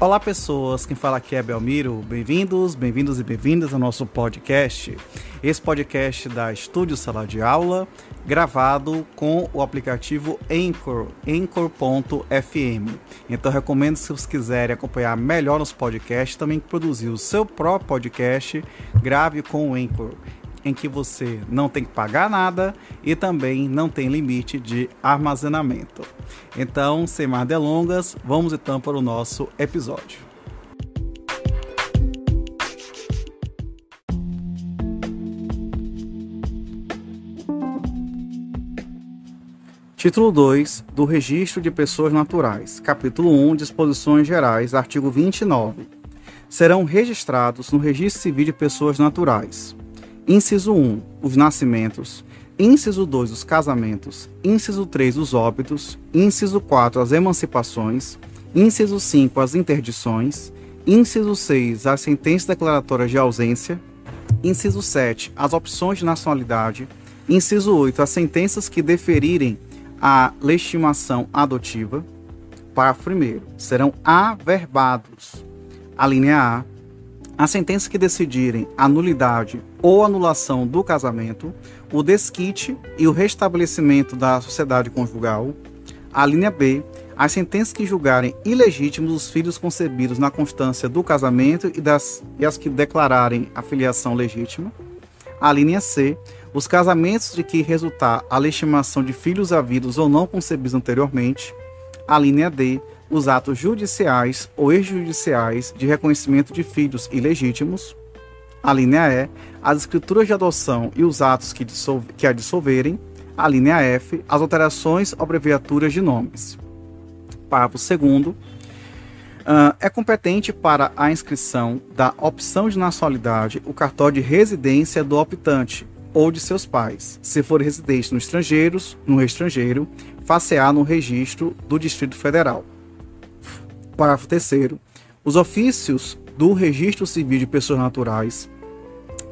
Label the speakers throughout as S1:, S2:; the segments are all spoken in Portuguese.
S1: Olá pessoas, quem fala aqui é Belmiro, bem-vindos e bem-vindas ao nosso podcast. Esse podcast da Estúdio Sala de Aula, gravado com o aplicativo Anchor, Anchor.fm. Então recomendo, se vocês quiserem acompanhar melhor nos podcasts, também produzir o seu próprio podcast, grave com o Anchor, em que você não tem que pagar nada e também não tem limite de armazenamento. Então, sem mais delongas, vamos então para o nosso episódio. Título 2 do Registro de Pessoas Naturais, capítulo 1, Disposições Gerais, artigo 29. Serão registrados no Registro Civil de Pessoas Naturais: Inciso 1, os nascimentos. Inciso 2, os casamentos. Inciso 3, os óbitos. Inciso 4, as emancipações. Inciso 5, as interdições. Inciso 6, as sentenças declaratórias de ausência. Inciso 7, as opções de nacionalidade. Inciso 8, as sentenças que deferirem a legitimação adotiva. Parágrafo 1º. Serão averbados. A linha A. As sentenças que decidirem a nulidade ou anulação do casamento, o desquite e o restabelecimento da sociedade conjugal. A linha B. As sentenças que julgarem ilegítimos os filhos concebidos na constância do casamento e as que declararem a filiação legítima. A linha C. Os casamentos de que resultar a legitimação de filhos havidos ou não concebidos anteriormente. A linha D. Os atos judiciais ou extrajudiciais de reconhecimento de filhos ilegítimos. A linha E, as escrituras de adoção e os atos que a dissolverem. A linha F, as alterações ou abreviaturas de nomes. Parágrafo 2º. É competente para a inscrição da opção de nacionalidade o cartório de residência do optante ou de seus pais, se for residente no estrangeiro, far-se-á no registro do Distrito Federal. Parágrafo 3º. Os ofícios do Registro Civil de Pessoas Naturais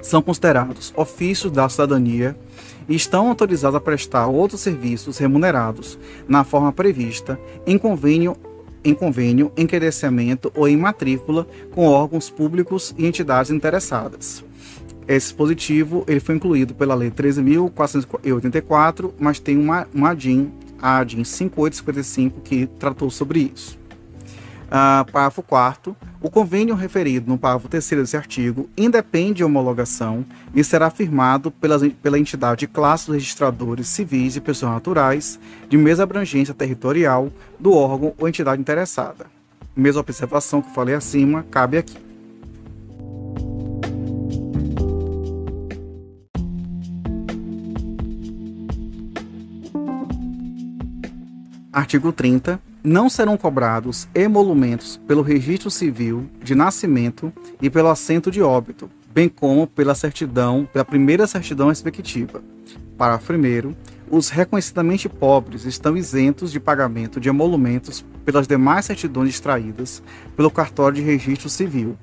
S1: são considerados ofícios da cidadania e estão autorizados a prestar outros serviços remunerados na forma prevista em convênio, em credenciamento ou em matrícula com órgãos públicos e entidades interessadas. Esse dispositivo ele foi incluído pela Lei 13.484, mas tem uma ADIM, a ADIM 5855, que tratou sobre isso. Parágrafo 4º. O convênio referido no parágrafo 3º desse artigo independe de homologação e será firmado pela entidade de classe dos registradores civis e pessoas naturais de mesma abrangência territorial do órgão ou entidade interessada. Mesma observação que eu falei acima cabe aqui. Artigo 30. Não serão cobrados emolumentos pelo registro civil de nascimento e pelo assento de óbito, bem como pela primeira certidão respectiva. Parágrafo 1º. Os reconhecidamente pobres estão isentos de pagamento de emolumentos pelas demais certidões extraídas pelo cartório de registro civil.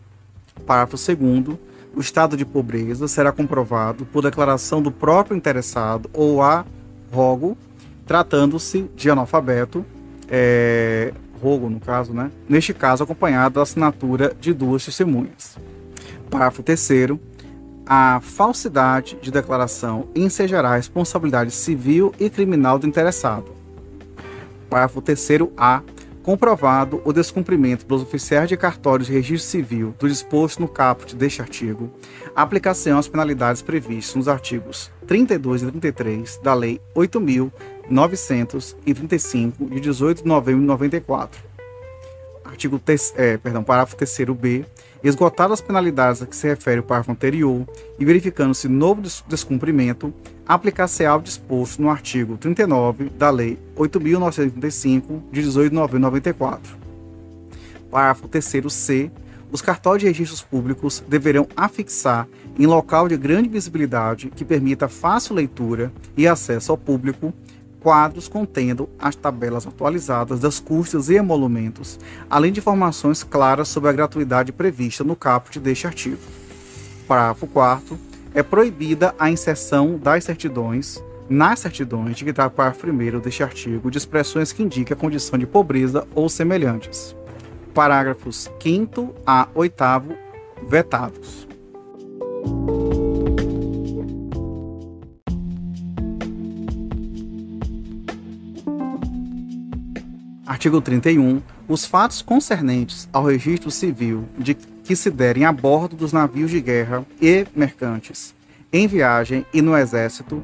S1: Parágrafo 2º. O estado de pobreza será comprovado por declaração do próprio interessado ou a rogo, tratando-se de analfabeto, rogo no caso, né? Neste caso acompanhado da assinatura de duas testemunhas. Parágrafo 3º. A falsidade de declaração ensejará a responsabilidade civil e criminal do interessado. Parágrafo 3º-A. Comprovado o descumprimento pelos oficiais de cartórios de registro civil do disposto no caput deste artigo, aplicação às penalidades previstas nos artigos 32 e 33 da Lei 8.935, de 18 de novembro de 94. Parágrafo 3º-B. Esgotadas as penalidades a que se refere o parágrafo anterior e verificando-se novo descumprimento, aplicar-se-á o disposto no artigo 39 da Lei 8.935, de 18 de novembro de 94. Parágrafo 3º-C. Os cartórios de registros públicos deverão afixar em local de grande visibilidade que permita fácil leitura e acesso ao público quadros contendo as tabelas atualizadas das custas e emolumentos, além de informações claras sobre a gratuidade prevista no caput deste artigo. Parágrafo 4º. É proibida a inserção das certidões nas certidões de que trata o parágrafo 1º deste artigo de expressões que indiquem a condição de pobreza ou semelhantes. Parágrafos 5º a 8º vetados. Artigo 31. Os fatos concernentes ao registro civil de que se derem a bordo dos navios de guerra e mercantes, em viagem e no exército,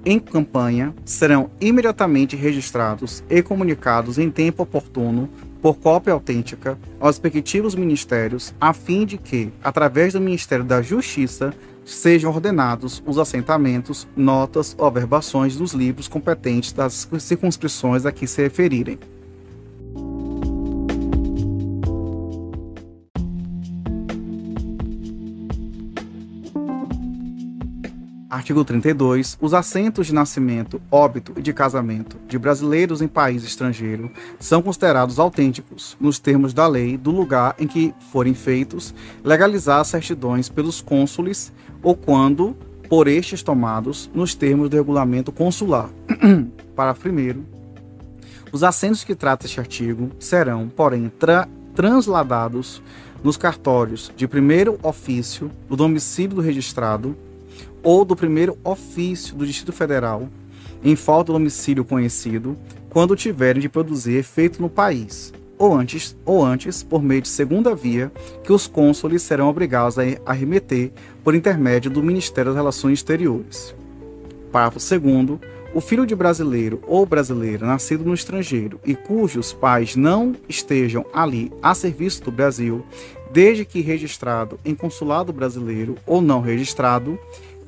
S1: em campanha, serão imediatamente registrados e comunicados em tempo oportuno por cópia autêntica aos respectivos ministérios, a fim de que, através do Ministério da Justiça, sejam ordenados os assentamentos, notas ou averbações dos livros competentes das circunscrições a que se referirem. Artigo 32. Os assentos de nascimento, óbito e de casamento de brasileiros em país estrangeiro são considerados autênticos, nos termos da lei do lugar em que forem feitos, legalizar as certidões pelos cônsules ou quando, por estes tomados, nos termos do regulamento consular. Parágrafo 1º. Os assentos que trata este artigo serão, porém, transladados nos cartórios de primeiro ofício do domicílio do registrado ou do primeiro ofício do Distrito Federal, em falta do domicílio conhecido, quando tiverem de produzir efeito no país, ou antes, por meio de segunda via, que os cônsules serão obrigados a remeter por intermédio do Ministério das Relações Exteriores. Parágrafo 2º. O filho de brasileiro ou brasileira nascido no estrangeiro e cujos pais não estejam ali a serviço do Brasil, desde que registrado em consulado brasileiro ou não registrado,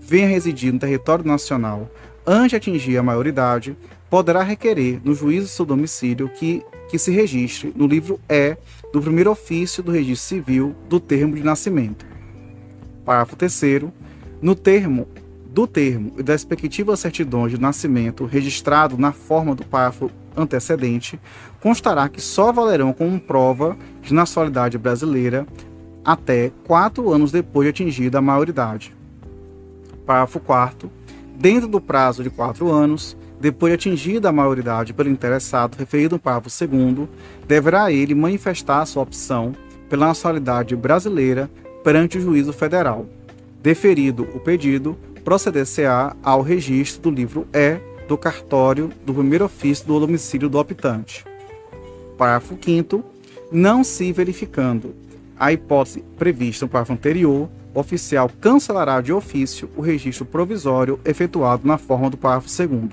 S1: venha residir no território nacional antes de atingir a maioridade, poderá requerer no juízo do seu domicílio que se registre no livro E do primeiro ofício do registro civil do termo de nascimento. Parágrafo 3º. No termo e das respectivas certidões de nascimento registrado na forma do parágrafo antecedente, constará que só valerão como prova de nacionalidade brasileira até 4 anos depois de atingida a maioridade. Parágrafo 4º. Dentro do prazo de 4 anos, depois de atingida a maioridade pelo interessado referido no parágrafo 2º, deverá ele manifestar sua opção pela nacionalidade brasileira perante o juízo federal. Deferido o pedido, proceder-se-á ao registro do livro E do cartório do primeiro ofício do domicílio do optante. Parágrafo 5º. Não se verificando a hipótese prevista no parágrafo anterior, o oficial cancelará de ofício o registro provisório efetuado na forma do parágrafo 2º.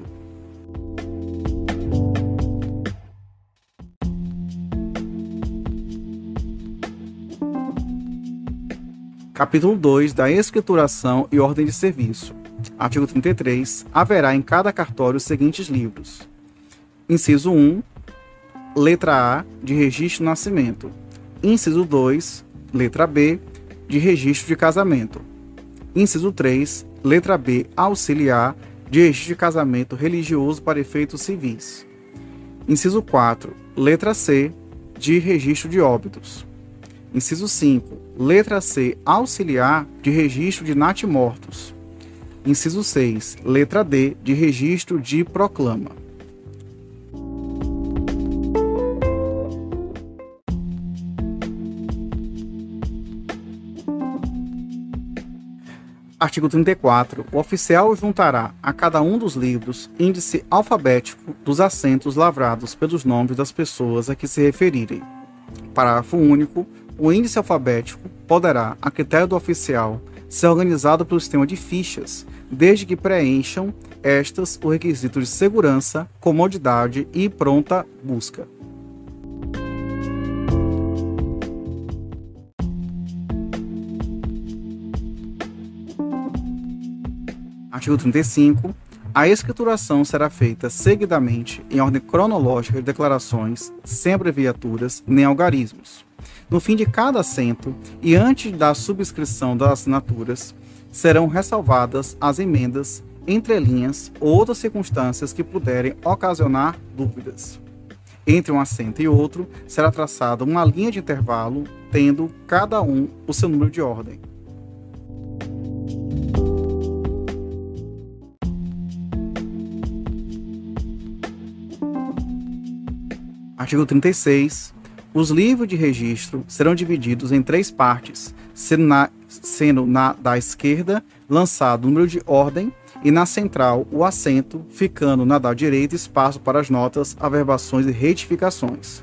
S1: Capítulo 2 da Escrituração e Ordem de Serviço. Artigo 33. Haverá em cada cartório os seguintes livros. Inciso 1, letra A, de registro de nascimento. Inciso 2, letra B, de registro de casamento. Inciso 3, letra B, auxiliar, de registro de casamento religioso para efeitos civis. Inciso 4, letra C, de registro de óbitos. Inciso 5, letra C, auxiliar, de registro de natimortos. Inciso 6, letra D, de registro de proclama. Artigo 34. O oficial juntará a cada um dos livros índice alfabético dos assentos lavrados pelos nomes das pessoas a que se referirem. Parágrafo único. O índice alfabético poderá, a critério do oficial, ser organizado pelo sistema de fichas, desde que preencham estas o requisito de segurança, comodidade e pronta busca. Artigo 35. A escrituração será feita seguidamente em ordem cronológica de declarações, sem abreviaturas nem algarismos. No fim de cada assento e antes da subscrição das assinaturas, serão ressalvadas as emendas, entrelinhas ou outras circunstâncias que puderem ocasionar dúvidas. Entre um assento e outro, será traçada uma linha de intervalo, tendo cada um o seu número de ordem. Artigo 36. Os livros de registro serão divididos em 3 partes, sendo na da esquerda lançado o número de ordem e na central o assento, ficando na da direita espaço para as notas, averbações e retificações.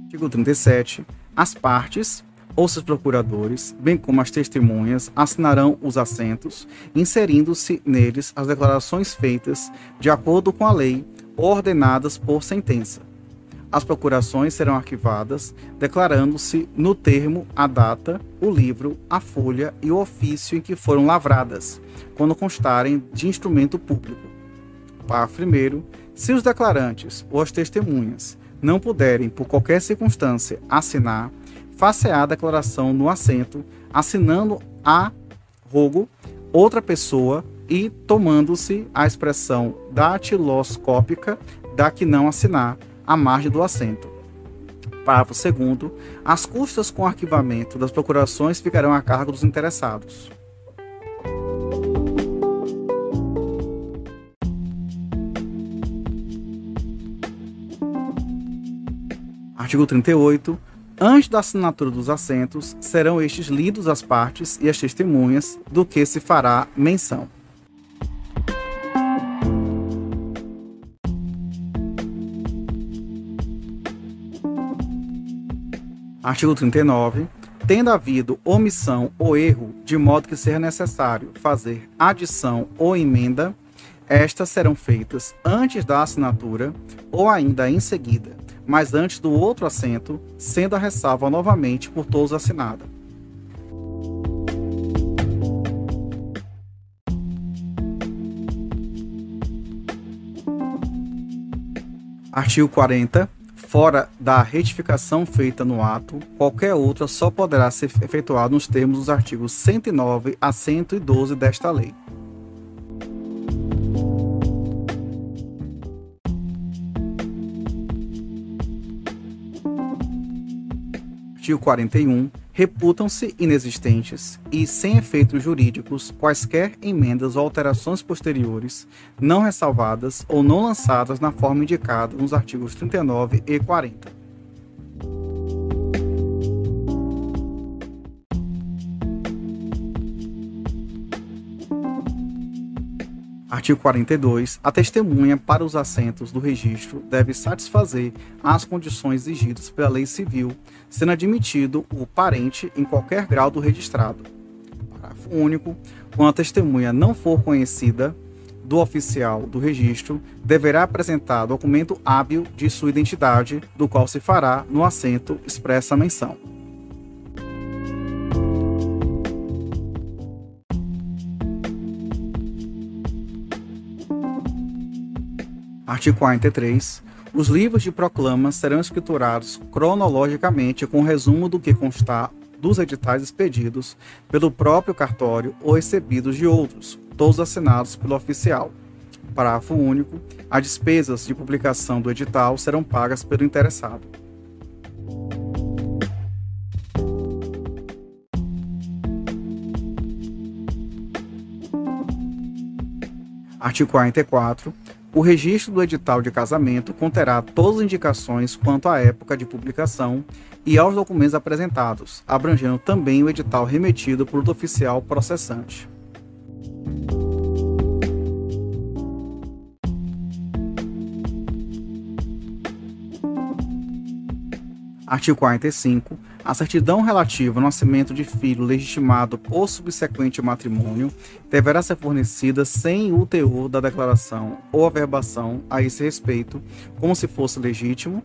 S1: Artigo 37. As partes ou seus procuradores, bem como as testemunhas, assinarão os assentos, inserindo-se neles as declarações feitas de acordo com a lei ou ordenadas por sentença. As procurações serão arquivadas, declarando-se no termo a data, o livro, a folha e o ofício em que foram lavradas, quando constarem de instrumento público. Parágrafo 1º. Se os declarantes ou as testemunhas não puderem, por qualquer circunstância, assinar, far-se-á a declaração no assento, assinando a rogo outra pessoa e tomando-se a expressão datiloscópica da que não assinar à margem do assento. Parágrafo 2º. As custas com arquivamento das procurações ficarão a cargo dos interessados. Artigo 38. Antes da assinatura dos assentos, serão estes lidos as partes e as testemunhas do que se fará menção. Artigo 39. Tendo havido omissão ou erro, de modo que seja necessário fazer adição ou emenda, estas serão feitas antes da assinatura ou ainda em seguida, mas antes do outro assento, sendo a ressalva novamente por todos assinada. Artigo 40. Fora da retificação feita no ato, qualquer outra só poderá ser efetuada nos termos dos artigos 109 a 112 desta lei. Artigo 41. Reputam-se inexistentes e sem efeitos jurídicos quaisquer emendas ou alterações posteriores não ressalvadas ou não lançadas na forma indicada nos artigos 39 e 40. Artigo 42. A testemunha para os assentos do registro deve satisfazer as condições exigidas pela lei civil, sendo admitido o parente em qualquer grau do registrado. Parágrafo único. Quando a testemunha não for conhecida do oficial do registro, deverá apresentar documento hábil de sua identidade, do qual se fará no assento expressa menção. Artigo 43. Os livros de proclamas serão escriturados cronologicamente com resumo do que constar dos editais expedidos pelo próprio cartório ou recebidos de outros, todos assinados pelo oficial. Parágrafo único. As despesas de publicação do edital serão pagas pelo interessado. Artigo 44. O registro do edital de casamento conterá todas as indicações quanto à época de publicação e aos documentos apresentados, abrangendo também o edital remetido por outro oficial processante. Artigo 45. A certidão relativa ao nascimento de filho legitimado por subsequente matrimônio deverá ser fornecida sem o teor da declaração ou averbação a esse respeito, como se fosse legítimo.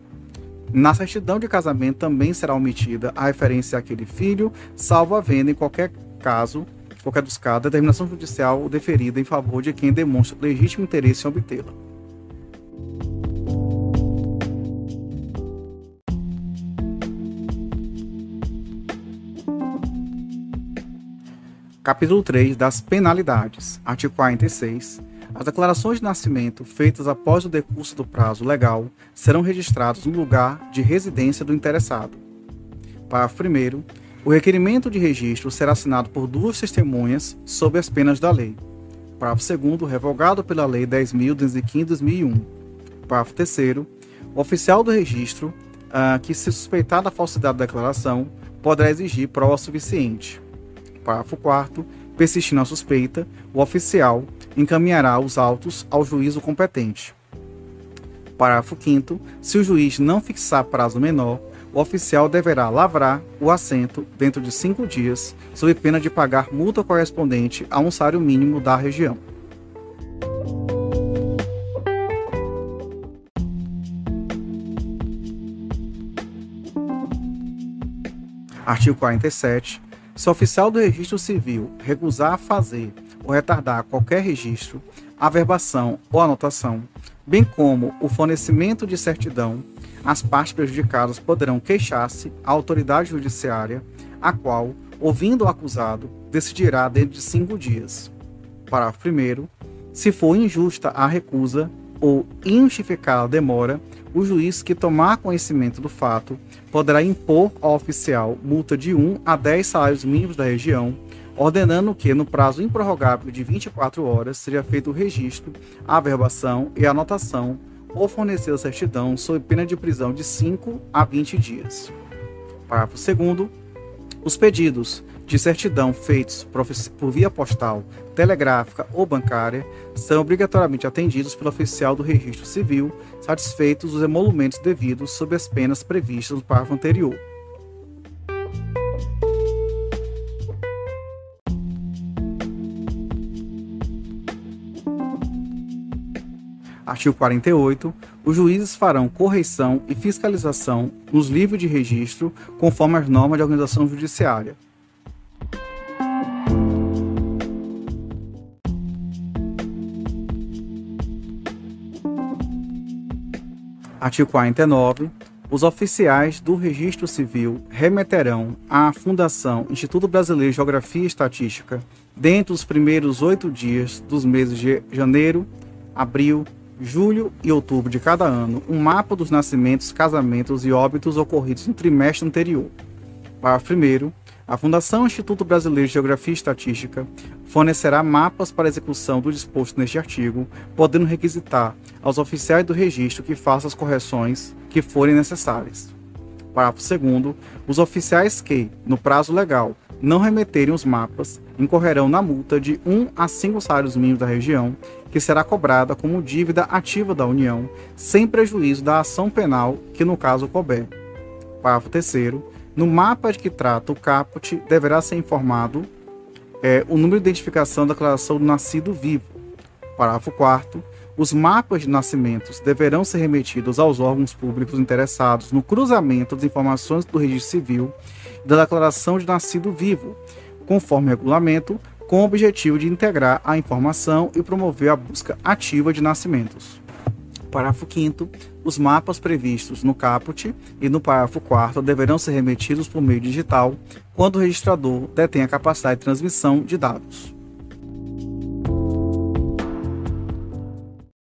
S1: Na certidão de casamento também será omitida a referência àquele filho, salvo havendo, em qualquer dos casos, determinação judicial deferida em favor de quem demonstra legítimo interesse em obtê-la. Capítulo 3 das penalidades. Artigo 46. As declarações de nascimento feitas após o decurso do prazo legal serão registradas no lugar de residência do interessado. Parágrafo 1º. O requerimento de registro será assinado por 2 testemunhas sob as penas da lei. Parágrafo 2º, revogado pela Lei 10.215/2001. Parágrafo 3º, o oficial do registro que se suspeitar da falsidade da declaração poderá exigir prova suficiente. Parágrafo 4º, persistindo a suspeita, o oficial encaminhará os autos ao juízo competente. Parágrafo 5º, se o juiz não fixar prazo menor, o oficial deverá lavrar o assento dentro de 5 dias, sob pena de pagar multa correspondente a um salário mínimo da região. Artigo 47. Se o oficial do registro civil recusar fazer ou retardar qualquer registro, averbação ou anotação, bem como o fornecimento de certidão, as partes prejudicadas poderão queixar-se à autoridade judiciária, a qual, ouvindo o acusado, decidirá dentro de 5 dias. Parágrafo 1º. Se for injusta a recusa ou injustificada a demora, o juiz que tomar conhecimento do fato poderá impor ao oficial multa de 1 a 10 salários mínimos da região, ordenando que, no prazo improrrogável de 24 horas, seja feito o registro, a averbação e a anotação ou fornecer a certidão sob pena de prisão de 5 a 20 dias. Parágrafo 2º. Os pedidos de certidão feitos por via postal, telegráfica ou bancária são obrigatoriamente atendidos pelo oficial do registro civil, satisfeitos os emolumentos devidos sob as penas previstas no parágrafo anterior. Artigo 48. Os juízes farão correição e fiscalização nos livros de registro conforme as normas de organização judiciária. Artigo 49. Os oficiais do Registro Civil remeterão à Fundação Instituto Brasileiro de Geografia e Estatística, dentro dos primeiros 8 dias dos meses de janeiro, abril, julho e outubro de cada ano, um mapa dos nascimentos, casamentos e óbitos ocorridos no trimestre anterior. Parágrafo 1º. A Fundação Instituto Brasileiro de Geografia e Estatística fornecerá mapas para execução do disposto neste artigo, podendo requisitar aos oficiais do registro que façam as correções que forem necessárias. Parágrafo 2º. Os oficiais que, no prazo legal, não remeterem os mapas, incorrerão na multa de 1 a 5 salários mínimos da região, que será cobrada como dívida ativa da União, sem prejuízo da ação penal que no caso couber. Parágrafo 3º. No mapa de que trata o caput, deverá ser informado o número de identificação da declaração do nascido vivo. Parágrafo 4º. Os mapas de nascimentos deverão ser remetidos aos órgãos públicos interessados no cruzamento das informações do registro civil e da declaração de nascido vivo, conforme regulamento, com o objetivo de integrar a informação e promover a busca ativa de nascimentos. Parágrafo 5º. Os mapas previstos no caput e no parágrafo 4º deverão ser remetidos por meio digital quando o registrador detém a capacidade de transmissão de dados.